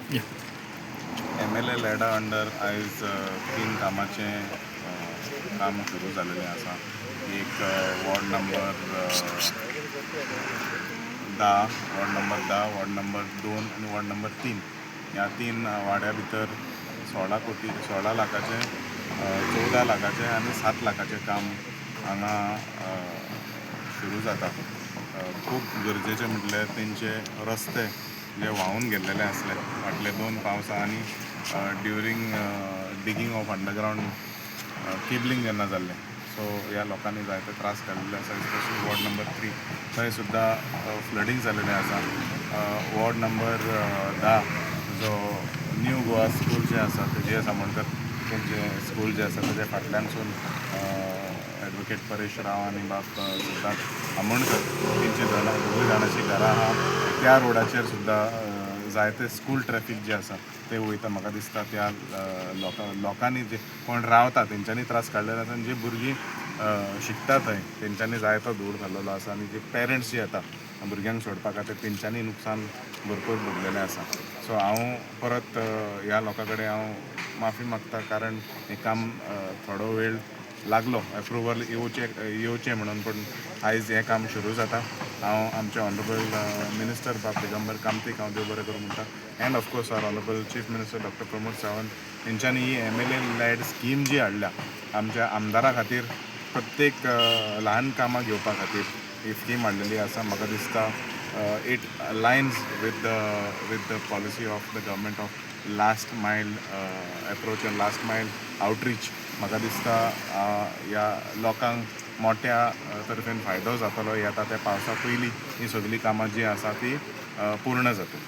MLA Lada under आयज 3 कामाचें काम सुरू जाल्लेलें आसा. एक वॉर्ड नंबर 10, वॉर्ड नंबर 2 आनी वॉर्ड नंबर 3 ह्या 3 वाड्या भितर 16 लाखाचें 14 लाखाचें आनी 7 लाखाचें काम हांगा सुरू जाता. खूब गरजेचें म्हटल्यार तेंचे रस्ते जे व्हांवून गेल्लेले आसले फाटले 2 पावसां आनी ड्युरींग डिगींग ऑफ अंडरग्रावंड केबलिंग जेन्ना जाल्लें, सो ह्या लोकांनी जायते त्रास काडिल्ले आसा. स्पेशली वॉर्ड नंबर 3 थंय सुद्दां फ्लडींग जाल्लेलें आसा. वॉर्ड नंबर 10 जो न्यू गोवा स्कूल जें आसा तेजे सामोणकर तेंचें स्कूल जें आसा तेजे फाटल्यानसून एडवोकेट परेश राव आनी बाब सिद्धार्थ आमोणकर तेंची दोगूय जाणांची घरां आहा. त्या रोडाचेर सुद्दां जायते स्कूल ट्रॅफीक जे आसा ते वयता. म्हाका दिसता त्या लोकांनी जे कोण रावता तेंच्यांनी त्रास काडलेले आसा आनी जे भुरगीं शिकता थंय तेंच्यांनी जायतो धूर खाल्लेलो आसा आनी जे पेरंट्स जे येता भुरग्यांक सोडपा खातीर तेंच्यांनी नुकसान भरपूर भोगलेलें आसा. सो हांव परत ह्या लोकां कडेन हांव माफी मागता, कारण हें काम थोडो वेळ लागलो एप्रुवल येवचें म्हणून, पूण आयज हें काम सुरू जाता. हांव आमचे ऑनरेबल मिनिस्टर बाब दिगंबर कामतीक हांव देव बरें करूं म्हणटा, and of course our honourable chief minister doctor Pramod Sawant तेंच्यांनी ही MLA लॅड स्कीम जी हाडल्या आमच्या आमदारा खातीर प्रत्येक ल्हान कामां घेवपा खातीर ही स्कीम हाडलेली आसा. म्हाका दिसता it alliance with the policy of the government of last mile approach end last mile outreach. म्हाका दिसता ह्या लोकांक मोठ्या तर्फेन फायदो जातलो. येता त्या पावसा पयलीं ही सगळीं कामां जी आसा ती पूर्ण जातली.